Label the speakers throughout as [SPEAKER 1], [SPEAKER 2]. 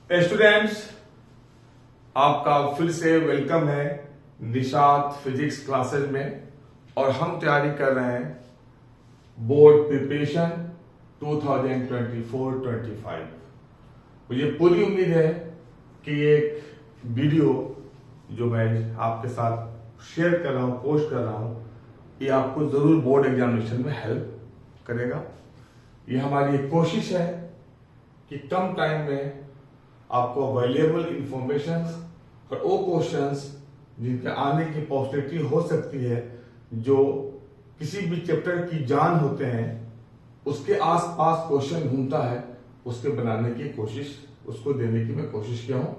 [SPEAKER 1] Students, आपका फिर से वेलकम है निशात फिजिक्स क्लासेस में। और हम तैयारी कर रहे हैं बोर्ड प्रिपरेशन 2024-25। मुझे पूरी उम्मीद है कि एक वीडियो जो मैं आपके साथ शेयर कर रहा हूँ, पोस्ट कर रहा हूँ, ये आपको जरूर बोर्ड एग्जामिनेशन में हेल्प करेगा। ये हमारी एक कोशिश है कि कम टाइम में आपको अवेलेबल इंफॉर्मेशन और वो क्वेश्चंस जिनके आने की पॉसिबिलिटी हो सकती है, जो किसी भी चैप्टर की जान होते हैं उसके आसपास क्वेश्चन घूमता है, उसके बनाने की कोशिश, उसको देने की मैं कोशिश किया हूं।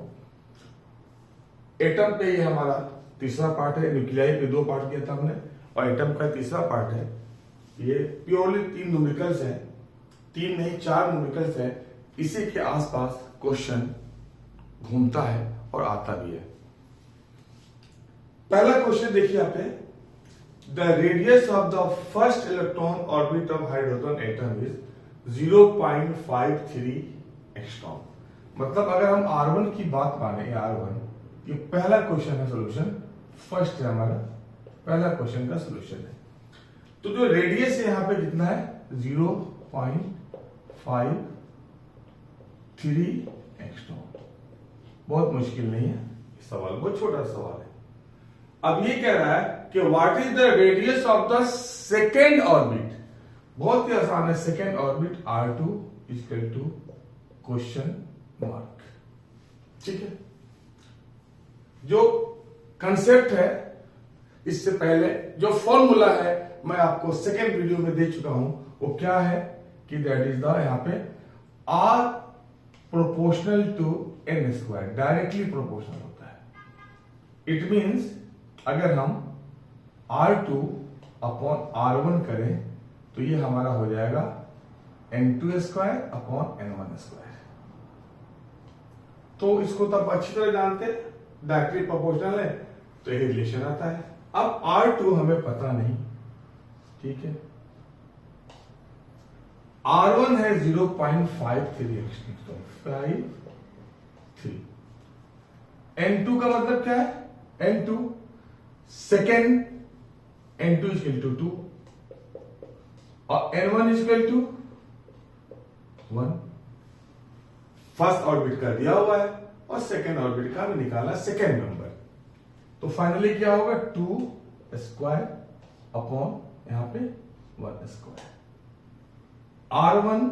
[SPEAKER 1] एटम पे ये हमारा तीसरा पार्ट है। न्यूक्लियाई पे 2 पार्ट किया था हमने, और एटम का तीसरा पार्ट है। ये प्योरली 3 न्यूमेरिकल्स हैं, 3 नहीं 4 न्यूमेरिकल्स हैं। इसी के आसपास क्वेश्चन घूमता है और आता भी है। पहला क्वेश्चन देखिए आप, the radius of the first electron orbit of hydrogen atom is 0.53 angstrom. मतलब अगर हम R1 की बात माने, R1 ये पहला क्वेश्चन है, सोल्यूशन फर्स्ट है हमारा, पहला क्वेश्चन का सोल्यूशन है। तो जो रेडियस है यहां पे कितना है, 0.53 एंगस्ट्रॉम। बहुत मुश्किल नहीं है सवाल, बहुत छोटा सवाल है। अब ये कह रहा है कि what is the radius of the second orbit. बहुत ही आसान है। Second orbit R2 equal to question mark. ठीक है, जो कंसेप्ट है, इससे पहले जो फॉर्मूला है मैं आपको सेकेंड वीडियो में दे चुका हूं। वो क्या है कि दैट इज द, यहां पे R proportional to n square, directly proportional होता है। इट मींस अगर हम R2 अपॉन R1 करें तो ये हमारा हो जाएगा n2 square upon n1 square. तो इसको तो आप अच्छी तरह जानते हैं, डायरेक्टली प्रोपोर्शनल है तो ये रिलेशन आता है। अब R2 हमें पता नहीं, ठीक है। R1 है 0.53 53। N2 का मतलब क्या है, N2 second, N2 equal to 2 और N1 equal to 1। First orbit का दिया हुआ है और सेकेंड ऑर्बिट का भी निकाला सेकेंड नंबर। तो फाइनली क्या होगा, 2 स्क्वायर अपॉन यहां पे 1 square. R1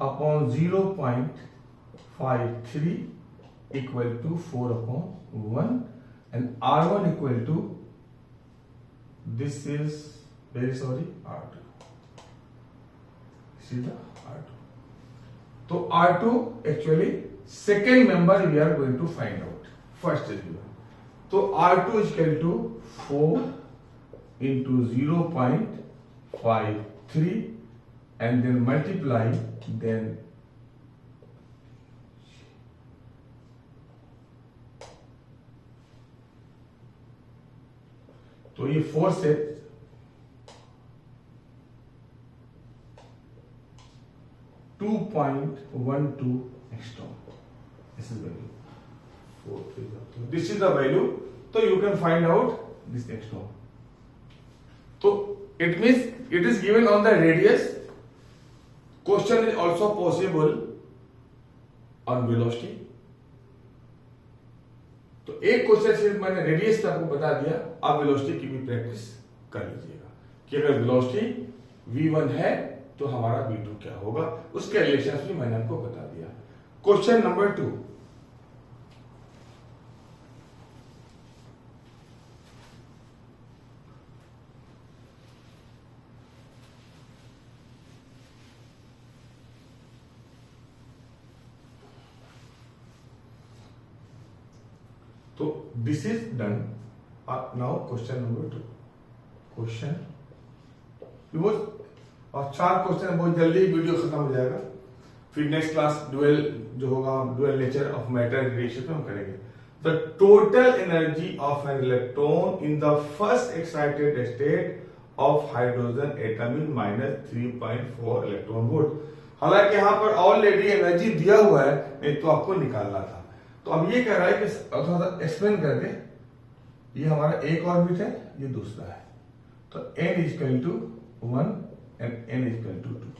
[SPEAKER 1] upon 0.53 equal to 4 upon 1 and R1 equal to, this is very sorry, R2. This is the R2. तो R2 actually second member we are going to find out. First is given. तो R2 is equal to 4 into 0.53 and then multiply, then तो ये 4 से 2.12 angstrom. This is value 4, this is the value. तो you can find out this angstrom. तो it means it is given on the radius. Question is also possible on velocity. तो एक question सिर्फ मैंने radius का आपको बता दिया, आप वेलोसिटी की भी प्रैक्टिस कर लीजिएगा कि अगर वेलोसिटी v1 है तो हमारा v2 क्या होगा, उसके रिलेशन भी मैंने आपको बता दिया। क्वेश्चन नंबर 2, तो this is done. Now question number 2। Question और 4 क्वेश्चन, बहुत जल्दी वीडियो खत्म हो जाएगा। फिर नेक्स्ट क्लास डुअल जो होगा, dual nature of matter radiation में हम करेंगे। The total energy of an electron in the first excited state of hydrogen atom is -3.4 electron volt. हालांकि यहां पर ऑलरेडी एनर्जी दिया हुआ है, नहीं तो आपको निकालना था। तो अब ये कह रहा है कि थोड़ा सा एक्सप्लेन करके, ये हमारा एक ऑर्बिट है, ये दूसरा है, तो n equal to 1 and n equal to 2।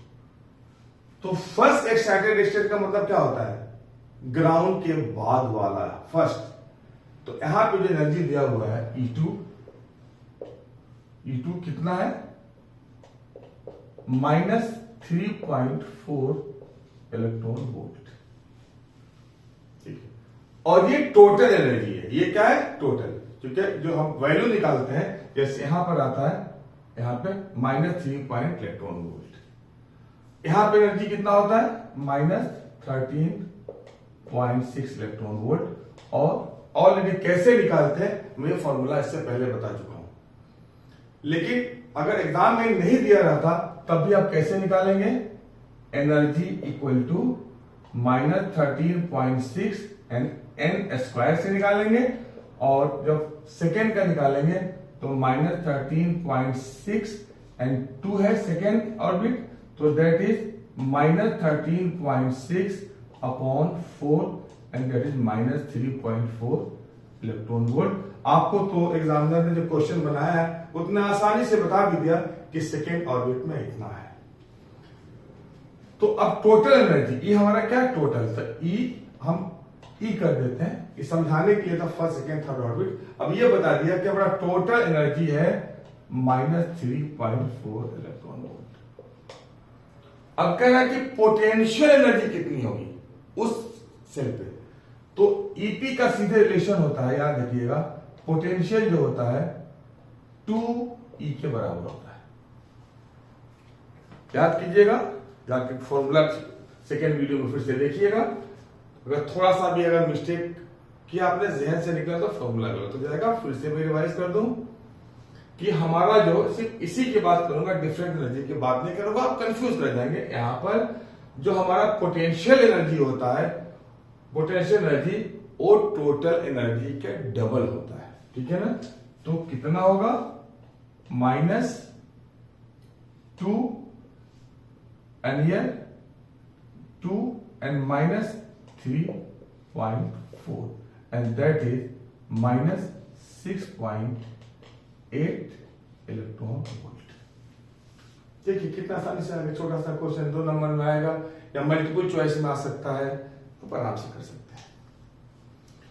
[SPEAKER 1] तो फर्स्ट एक्साइटेड स्टेट का मतलब क्या होता है? ग्राउंड के बाद वाला फर्स्ट। तो यहां पे जो एनर्जी दिया हुआ है E2 कितना है? -3.4 इलेक्ट्रॉन वोल्ट। ठीक है, और ये टोटल एनर्जी है। ये क्या है? टोटल। क्योंकि जो हम वैल्यू निकालते हैं, जैसे यहां पर आता है, यहां पे -3 इलेक्ट्रॉन वोल्ट, यहां पे एनर्जी कितना होता है? -13.6 इलेक्ट्रॉन वोल्ट। और ऑलरेडी कैसे निकालते हैं मैं फॉर्मूला इससे पहले बता चुका हूं, लेकिन अगर एग्जाम में नहीं दिया रहता तब भी आप कैसे निकालेंगे? Energy equal to -13.6 and n square से निकालेंगे, और जब सेकेंड का निकालेंगे तो -13.6 एंड 2 है सेकेंड ऑर्बिट, तो that is -13.6 upon 4 and that is -3.4 electron volt. आपको तो एग्जामिनर ने जो क्वेश्चन बनाया है उतना आसानी से बता भी दिया कि सेकेंड ऑर्बिट में इतना है। तो अब टोटल एनर्जी, ये हमारा क्या है? टोटल। तो ई हम ई कर देते हैं कि समझाने के लिए था फर्स्ट सेकेंड थर्ड ऑर्बिट। अब ये बता दिया कि हमारा टोटल एनर्जी है -3.4 इलेक्ट्रॉन वोल्ट। अब कह रहा है कि पोटेंशियल एनर्जी कितनी होगी उस सेल पे। तो ईपी का सीधे रिलेशन होता है, याद रखिएगा, पोटेंशियल जो होता है 2E के बराबर होता है। याद कीजिएगा, जाके फॉर्मूला सेकेंड वीडियो में फिर से देखिएगा। अगर थोड़ा सा भी अगर मिस्टेक किया आपने, जहन से निकला, तो फॉर्मूला गलत हो जाएगा। फिर से मैं रिवाइज कर दूं कि हमारा जो, सिर्फ इसी की बात करूंगा, डिफरेंट एनर्जी की बात नहीं करूंगा, आप कंफ्यूज कर जाएंगे। यहां पर जो हमारा पोटेंशियल एनर्जी होता है, पोटेंशियल एनर्जी वो टोटल एनर्जी के डबल होता है। ठीक है ना? तो कितना होगा? -2 and here 2 and -3.4 and that is -6.8 electron volt. देखिए कितना आसानी से आगे, छोटा सा क्वेश्चन 2 नंबर में आएगा या मल्टीपल चॉइस में आ सकता है, तो आराम से कर सकते हैं।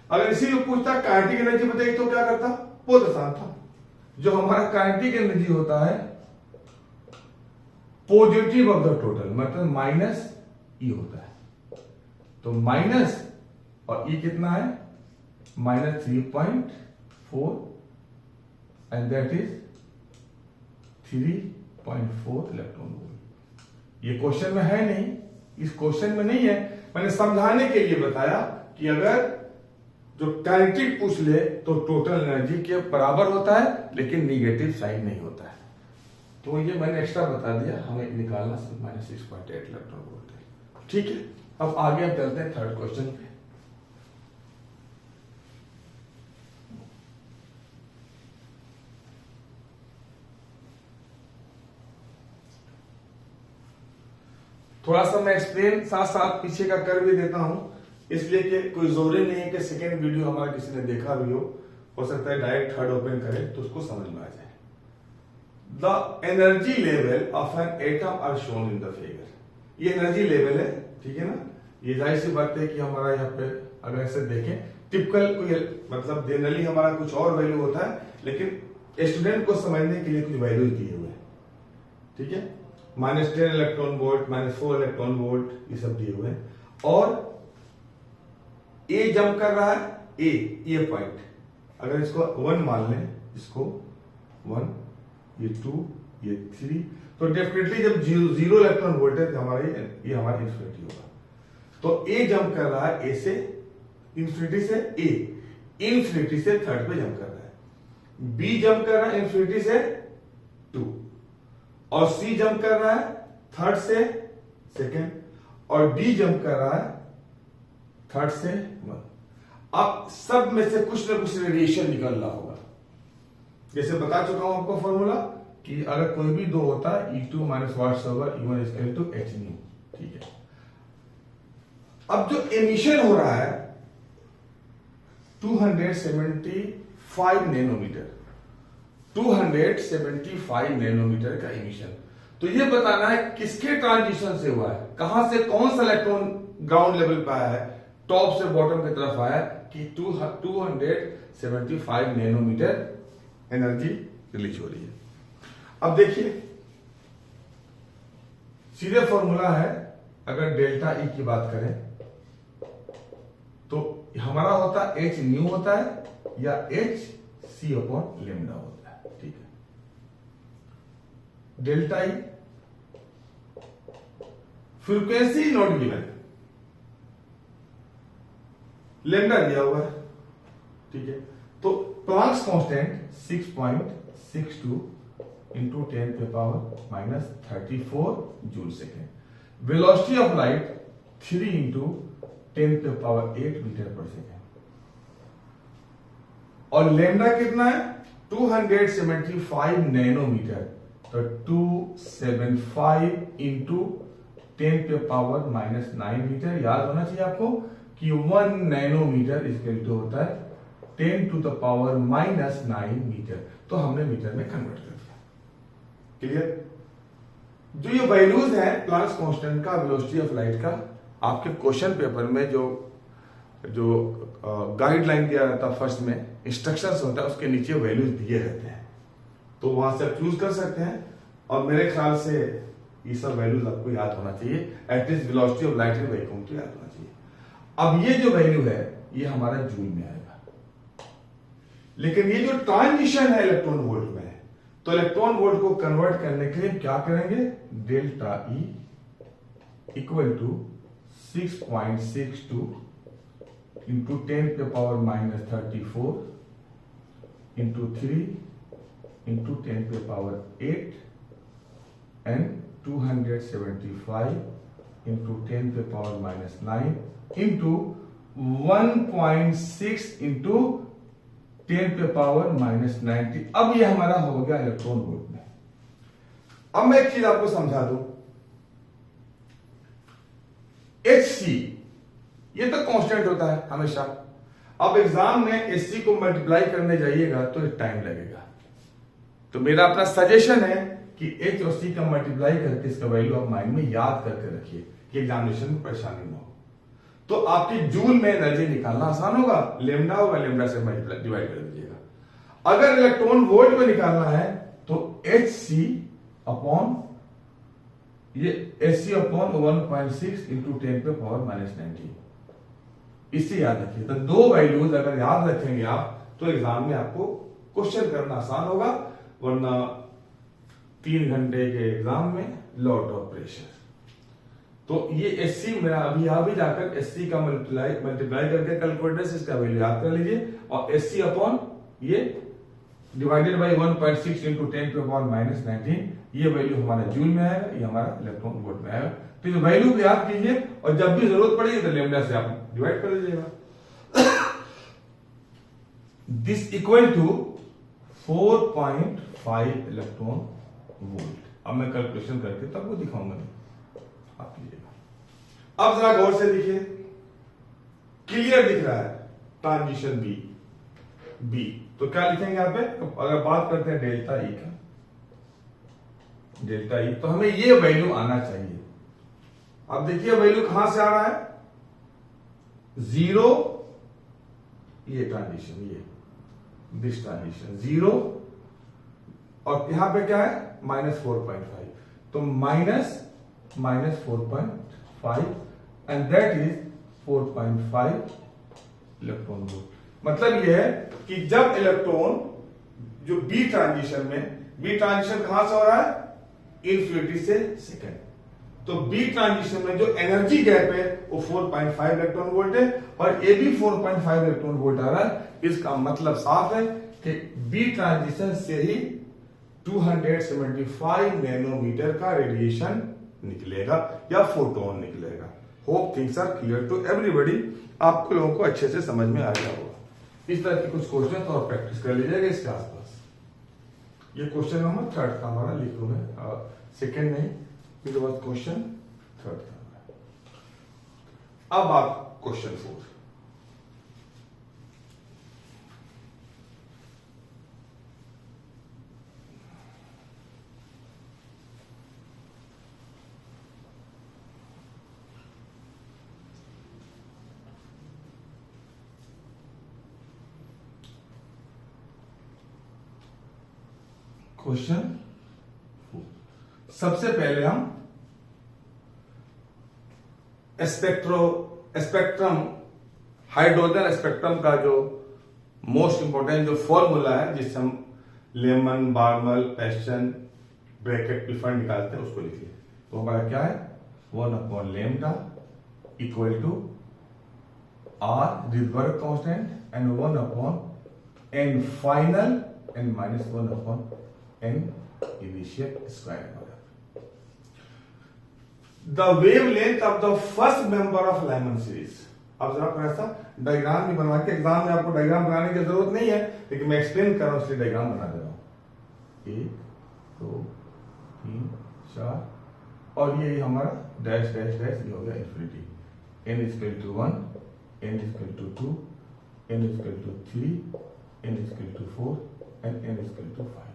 [SPEAKER 1] अगर इसी में पूछता काइनेटिक एनर्जी बताइए तो क्या करता? बहुत आसान था। जो हमारा काइनेटिक एनर्जी होता है पॉजिटिव ऑफ द टोटल, मतलब -E होता है। तो माइनस और E कितना है? -3.4 and that is 3.4 electron volt. ये क्वेश्चन में है नहीं, इस क्वेश्चन में नहीं है, मैंने समझाने के लिए बताया कि अगर जो काइनेटिक पूछ ले तो टोटल एनर्जी के बराबर होता है, लेकिन निगेटिव साइन नहीं होता है। तो ये मैंने एक्स्ट्रा बता दिया, हमें निकालना सिर्फ -6.8 इलेक्ट्रॉन वोल्ट है। ठीक है, अब आगे हम चलते हैं थर्ड क्वेश्चन पे। थोड़ा सा मैं एक्सप्लेन साथ साथ पीछे का कर भी देता हूं, इसलिए कि कोई जरूरी नहीं है कि सेकेंड वीडियो हमारा किसी ने देखा भी हो सकता है डायरेक्ट थर्ड ओपन करे तो उसको समझ में आ जाए। The energy level of an atom are shown in the figure. ये एनर्जी लेवल है, ठीक है ना? ये जाहिर सी बात है कि हमारा यहाँ पे अगर ऐसे देखें, टिपिकल कोई मतलब जनरली हमारा कुछ और वैल्यू होता है, लेकिन स्टूडेंट को समझने के लिए कुछ वैल्यूज दिए हुए हैं। ठीक है, -10 इलेक्ट्रॉन वोल्ट, -4 इलेक्ट्रॉन वोल्ट, ये सब दिए हुए हैं। और ए जंप कर रहा है, ये पॉइंट, अगर इसको 1 मान लें, इसको 1, ये 2, ये 3, तो डेफिनेटली जब 0 इलेक्ट्रॉन वोल्ट है हमारा ये हमारा इंफिनिटी होगा। तो ए जंप कर रहा है, ए से इंफिनिटी से, ए इंफिनिटी से थर्ड पे जंप कर रहा है। बी जंप कर रहा है इंफिनिटी से 2, और सी जंप कर रहा है थर्ड से सेकेंड, और डी जंप कर रहा है थर्ड से 1। अब सब में से कुछ ना कुछ रेडिएशन निकल रहा होगा। जैसे बता चुका हूं आपको फॉर्मूला कि अगर कोई भी दो होता है E2 - whatsoever E1 = H new, ठीक है। अब जो एमिशन हो रहा है 275 नैनोमीटर, 275 नैनोमीटर का एमिशन। तो ये बताना है किसके ट्रांजिशन से हुआ है, कहां से कौन सा इलेक्ट्रॉन ग्राउंड लेवल पे आया है, टॉप से बॉटम की तरफ आया कि 275 नैनोमीटर एनर्जी रिलीज हो रही है। अब देखिए सीधे फॉर्मूला है, अगर डेल्टा ई की बात करें तो हमारा होता है एच न्यू होता है या एच सी अपॉन लेमडा होता है, ठीक है। Delta E frequency not given, lambda दिया हुआ है, ठीक है। तो प्लांक्स कांस्टेंट 6.62 इंटू 10 पे power -34 joule second, velocity of light 3 into 10 पे पावर 8 मीटर पर सेकेंड, और लेमडा कितना है 275 नैनोमीटर, तो 275 इंटू 10 पे पावर -9 मीटर। याद होना चाहिए आपको कि 1 नैनोमीटर इक्वल टू होता है 10 टू द पावर -9 मीटर, तो हमने मीटर में कन्वर्ट कर दिया। क्लियर? जो ये वैल्यूज है प्लांक्स कांस्टेंट का, वेलोसिटी ऑफ लाइट का, आपके क्वेश्चन पेपर में जो गाइडलाइन दिया रहता है, फर्स्ट में इंस्ट्रक्शंस होता है, उसके नीचे वैल्यूज दिए रहते हैं, तो वहां से आप चूज कर सकते हैं। और मेरे ख्याल से ये सब वैल्यूज आपको याद होना चाहिए, at least velocity of light in vacuum तो याद होना चाहिए। अब ये जो वैल्यू है ये हमारा जूल में आएगा, लेकिन ये जो ट्रांजिशन है इलेक्ट्रॉन वोल्ट में है, तो इलेक्ट्रॉन वोल्ट को कन्वर्ट करने के लिए क्या करेंगे, delta E equal to 6.62 into 10 पे पावर -34 इंटू 3 इंटू 10 पे पावर 8 एंड 275 इंटू 10 पे पावर -9 इंटू 1.6 इंटू 10 पे पावर -90। अब ये हमारा हो गया इलेक्ट्रॉन वोल्ट में। अब मैं एक चीज आपको समझा दूं, Hc ये तो कांस्टेंट होता है हमेशा। अब एग्जाम में Hc को मल्टीप्लाई करने जाइएगा तो टाइम लगेगा, तो मेरा अपना सजेशन है कि H और C का मल्टीप्लाई करके इसका वैल्यू आप माइंड में याद करके रखिए कि एग्जामिनेशन में परेशानी ना हो। तो आपकी जूल में एनर्जी निकालना आसान होगा, लेमडा होगा, लेमडा से मल्टीप्लाई डिवाइड कर दीजिएगा। अगर इलेक्ट्रॉन वोल्ट में निकालना है तो Hc अपॉन ये Hc अपॉन 1.6 इंटू 10 पे पावर -19, इसे याद रखिए। तो दो वैल्यूज अगर याद रखेंगे आप तो एग्जाम में आपको क्वेश्चन करना आसान होगा, वरना 3 घंटे के एग्जाम में लॉट ऑफ प्रेशर। तो ये Hc मेरा अभी जाकर Hc का मल्टीप्लाई करके कैलकुलेटर से इसका वैल्यू याद कर लीजिए, और Hc अपॉन ये डिवाइडेड बाय 1.6 इंटू 10 पे पावर -19, ये वैल्यू हमारा जूल में आएगा, ये हमारा इलेक्ट्रॉन वोल्ट में आएगा। तो ये वैल्यू को याद कीजिए और जब भी जरूरत पड़ेगी तो लेमडा से आप डिवाइड कर लीजिएगा। This equal to 4.5 electron volt. अब मैं कैलकुलेशन करके तब वो दिखाऊंगा, आप कीजिएगा। अब जरा गौर से देखिए, क्लियर दिख रहा है ट्रांजिशन बी, तो क्या लिखेंगे यहां पे, अगर बात करते हैं डेल्टा ई का, डेल्टा ई, तो हमें ये वैल्यू आना चाहिए। अब देखिए वैल्यू कहां से आ रहा है, 0, ये ट्रांजिशन, ये दिस ट्रांजिशन 0, और यहां पे क्या है -4.5, तो -4.5 and that is 4.5 electron volt. मतलब यह है कि जब इलेक्ट्रॉन जो बी ट्रांजिशन कहां से हो रहा है, इन्फिनिटी से सेकेंड, तो बी ट्रांजिशन में जो एनर्जी गैप है वो 4.5 इलेक्ट्रॉन वोल्ट है, और ए भी 4.5 इलेक्ट्रॉन वोल्ट आ रहा है। इसका मतलब साफ है कि बी ट्रांजिशन से ही 275 नैनोमीटर का रेडिएशन निकलेगा या फोटोन निकलेगा। Hope things are clear to everybody. आपको लोगों को अच्छे से समझ में आ गया होगा। इस तरह के कुछ क्वेश्चन और प्रैक्टिस कर लीजिएगा इसके आसपास। ये क्वेश्चन नंबर 3 था हमारा, लिख लूं मैं, सेकेंड नहीं, फिर क्वेश्चन 3 था। अब आप क्वेश्चन 4। क्वेश्चन सबसे पहले हम स्पेक्ट्रम हाइड्रोजन स्पेक्ट्रम का जो मोस्ट इंपोर्टेंट जो फॉर्मूला है जिससे हम लेमन बार्मल पेस्टन ब्रैकेट प्रीफर निकालते हैं उसको लिखिए। तो हमारा क्या है 1/λ equal to R Rydberg constant and 1/n final and minus 1/n initial square. The wavelength of the first member of Lyman series। अब जरा थोड़ा सा डायग्राम भी बनवा के, एग्जाम में आपको डायग्राम बनाने की जरूरत नहीं है लेकिन मैं एक्सप्लेन कर रहा हूं इसलिए डायग्राम बना दे रहा हूं। 1 2 3 4 और ये हमारा डैश डैश डैश ये हो गया infinity. n equal to 1, n equal to 2, n equal to 3, n equal to 4 and n equal to 5।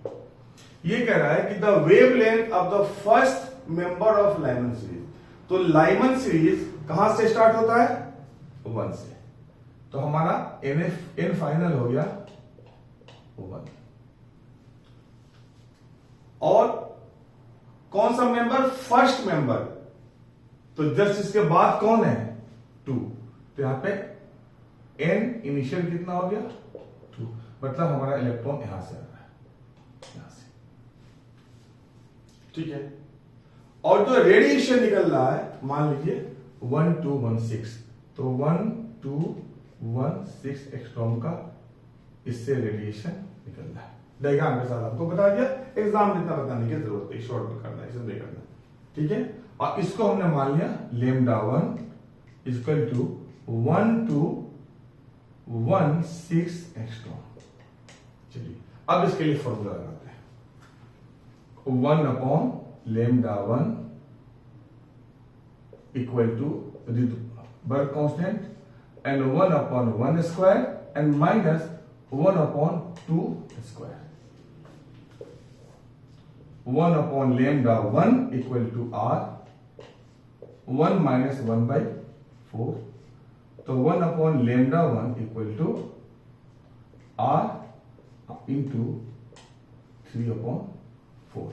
[SPEAKER 1] ये कह रहा है कि the wavelength of the first member of Lyman series. तो लाइमन सीरीज कहां से स्टार्ट होता है 1 से। तो हमारा n फाइनल हो गया 1। और कौन सा मेंबर फर्स्ट मेंबर, तो जस्ट इसके बाद कौन है 2। तो यहां पे n इनिशियल कितना हो गया 2, मतलब हमारा इलेक्ट्रॉन यहां से आ रहा है यहां से, ठीक है। और जो रेडिएशन निकल रहा है मान लीजिए 1216, तो 1216 एक्सट्रॉम का इससे रेडिएशन निकल रहा है। डायग्राम के साथ आपको बता दिया, एग्जाम में इतना बताने की जरूरत है, शॉर्ट में करना है, इसे नहीं करना, ठीक है। और इसको हमने मान लिया λ1 इक्वल टू 1216 एक्सट्रॉम। चलिए अब इसके लिए फॉर्मूला लगाते हैं। 1/λ1 equal to Rydberg constant and 1/1 square and minus 1/2 square. 1/λ1 equal to r 1 minus 1/4, तो 1/λ1 इक्वल टू r इंटू 3/4।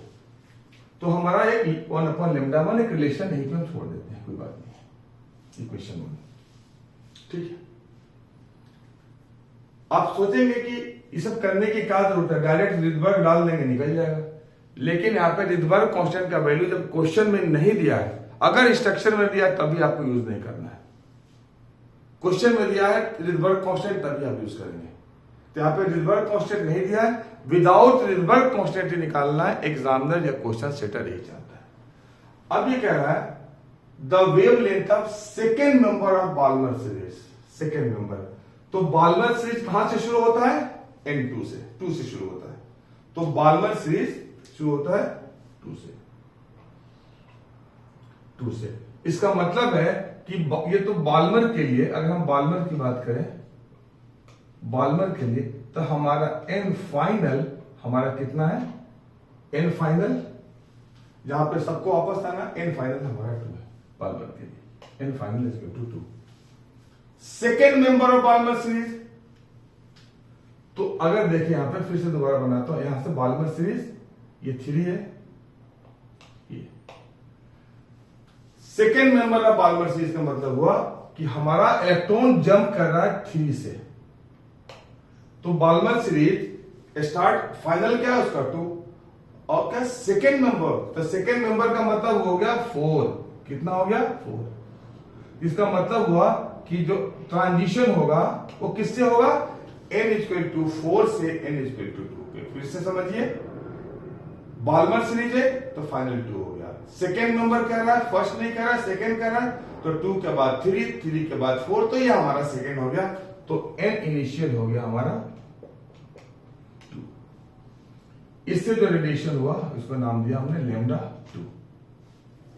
[SPEAKER 1] तो हमारा एक 1/λ1 एक रिलेशन नहीं तो हम छोड़ देते हैं, कोई बात नहीं, इक्वेशन 1, ठीक है। आप सोचेंगे कि ये सब करने की क्या जरूरत है, डायरेक्ट रिडबर्ग डाल देंगे निकल जाएगा, लेकिन यहाँ पे रिडबर्ग कांस्टेंट का वैल्यू जब क्वेश्चन में नहीं दिया है, अगर इंस्ट्रक्शन में दिया है तभी आपको यूज नहीं करना है। क्वेश्चन में दिया है रिडबर्ग कांस्टेंट तभी आप यूज करेंगे। तो यहाँ पे रिडबर्ग कांस्टेंट नहीं दिया है, विदाउट रिडबर्ग कांस्टेंट निकालना है, एग्जामिनर या क्वेश्चन सेटर यही चाहता है। अब ये कह रहा है the wavelength of second member of Balmer series. Second member, तो बाल्मर सीरीज कहां से शुरू होता है N2 से, 2 से शुरू होता है। तो बाल्मर सीरीज शुरू होता है 2 से। इसका मतलब है कि ये तो बाल्मर के लिए, अगर हम बाल्मर की बात करें, बाल्मर के लिए तो हमारा n फाइनल हमारा कितना है, n फाइनल जहां पे सबको वापस आना, n फाइनल हमारा 2 है बाल्मर के लिए, n final is equal to 2। Second member of Balmer series, तो अगर देखिए यहां पे फिर से दोबारा बनाता हूं, यहां से बाल्मर सीरीज ये 3 है, ये second member of Balmer series का मतलब हुआ कि हमारा इलेक्ट्रॉन जंप कर रहा है 3 से। तो बाल्मर सीरीज स्टार्ट फाइनल क्या है उसका 2, और क्या सेकेंड मेंबर, तो सेकेंड मेंबर का मतलब हो गया 4। कितना हो गया 4। इसका मतलब हुआ कि जो ट्रांजिशन होगा वो किससे होगा, n इक्वल टू 4 से n इक्वल टू 2 पे। फिर से समझिए, बाल्मर सीरीज है तो फाइनल 2 हो गया, सेकेंड मेंबर कह रहा है, फर्स्ट नहीं कह रहा है, सेकेंड कह रहा है, तो 2 के बाद 3, 3 के बाद 4, तो ये हमारा सेकेंड हो गया। तो n इनिशियल हो गया हमारा 2। इससे जो रेडिएशन हुआ उसका नाम दिया हमने λ2,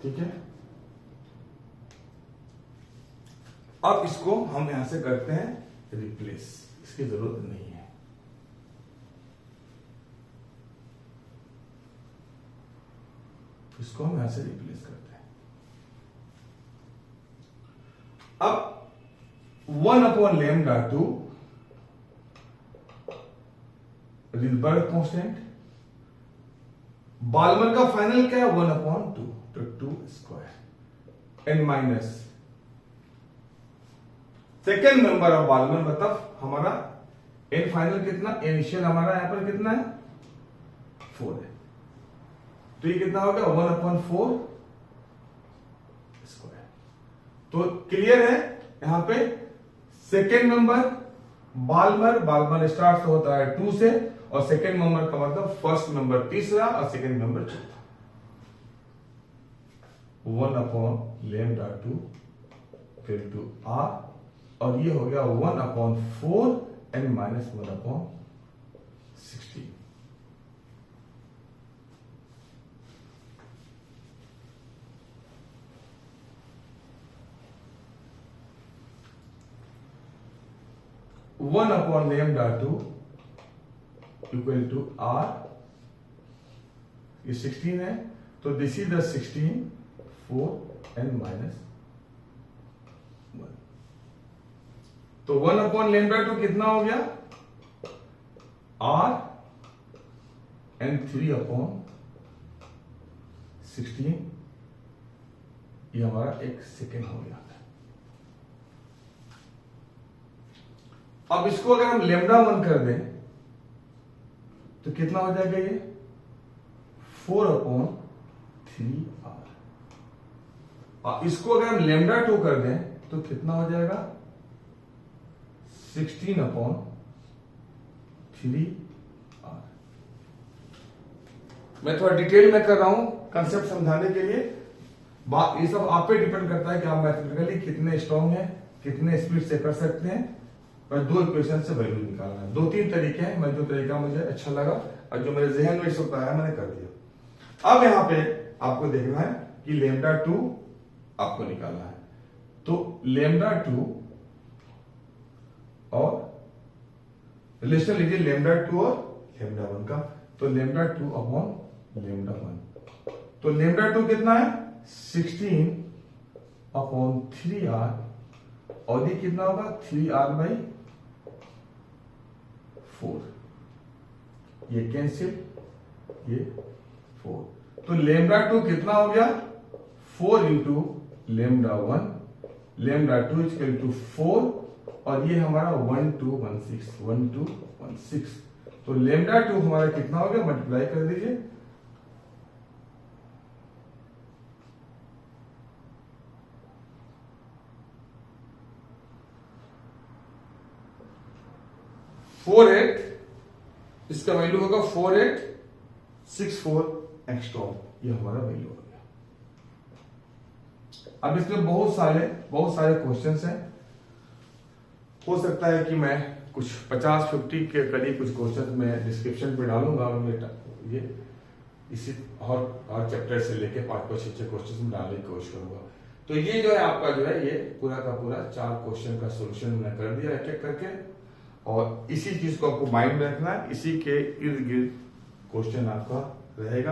[SPEAKER 1] ठीक है। अब इसको हम यहां से करते हैं रिप्लेस, इसकी जरूरत नहीं है। इसको हम यहां से रिप्लेस करते हैं। अब 1/λ2 रिडबर्ग कांस्टेंट, बाल्मर का फाइनल क्या है 1/2, तो 2 square n minus second member of Balmer, मतलब हमारा एन फाइनल कितना, इनिशियल हमारा यहां पर कितना है 4 है, तो ये कितना हो गया 1/4 स्क्वायर। तो क्लियर है यहां पे सेकेंड मेंबर बाल्मर स्टार्ट होता है 2 से, और सेकेंड मेंबर का मतलब फर्स्ट मेंबर तीसरा और सेकेंड मेंबर चौथा। 1/λ2 फिर टू r, और ये हो गया 1/4 n minus 1/16। One upon λ2 equal to r, ये 16 है, तो this is the 16 4 n minus 1। तो 1/λ2 कितना हो गया r एंड 3/16, ये हमारा एक सेकेंड हो गया। अब इसको अगर हम λ1 कर दें तो कितना हो जाएगा ये 4/3r, और इसको अगर हम λ2 कर दें तो कितना हो जाएगा 16/3r। मैं थोड़ा डिटेल में कर रहा हूं कंसेप्ट समझाने के लिए, ये सब आप पे डिपेंड करता है कि आप मैथमेटिकली कितने स्ट्रांग हैं, कितने स्पीड से कर सकते हैं। पर 2 इक्वेशन से वैल्यू निकालना है, 2-3 तरीके हैं, मैं जो तरीका मुझे अच्छा लगा और जो मेरे जहन में इस वक्त आया मैंने कर दिया। अब यहां पे आपको देखना है कि λ2 आपको निकालना है, तो λ2 और रिलेशन लीजिए λ2 और λ1 का, तो λ2/λ1, तो λ2 कितना है 16/3r, और ये कितना होगा 3r/4, ये कैंसिल, ये 4, तो λ2 कितना हो गया 4 इंटू λ1, λ2 इक्वल टू 4, और ये हमारा 1216, तो λ2 हमारा कितना हो गया, मल्टीप्लाई कर दीजिए, इसका वैल्यू होगा 4864 एंगस्ट्रॉम, ये हमारा वैल्यू हो गया। अब इसमें बहुत सारे क्वेश्चंस हैं, हो सकता है कि मैं कुछ 50-50 के करीब कुछ क्वेश्चंस में डिस्क्रिप्शन पे डालूंगा, और ये इसी और चैप्टर से लेके 5-6 क्वेश्चंस में डालने की कोशिश करूंगा। तो ये जो है आपका जो है ये पूरा का पूरा 4 क्वेश्चन का सोल्यूशन मैंने कर दिया एक एक करके, और इसी चीज को आपको माइंड में रखना है, इसी के इर्द गिर्द क्वेश्चन आपका रहेगा,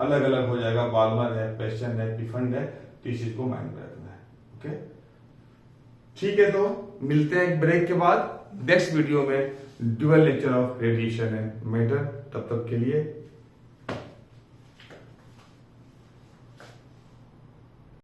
[SPEAKER 1] अलग अलग हो जाएगा, बाल्मर है, पेशन है, पिफंड है, तो इस चीज को माइंड में रखना है। ओके, ठीक है, तो मिलते हैं एक ब्रेक के बाद नेक्स्ट वीडियो में, dual nature of radiation and matter. तब तक के लिए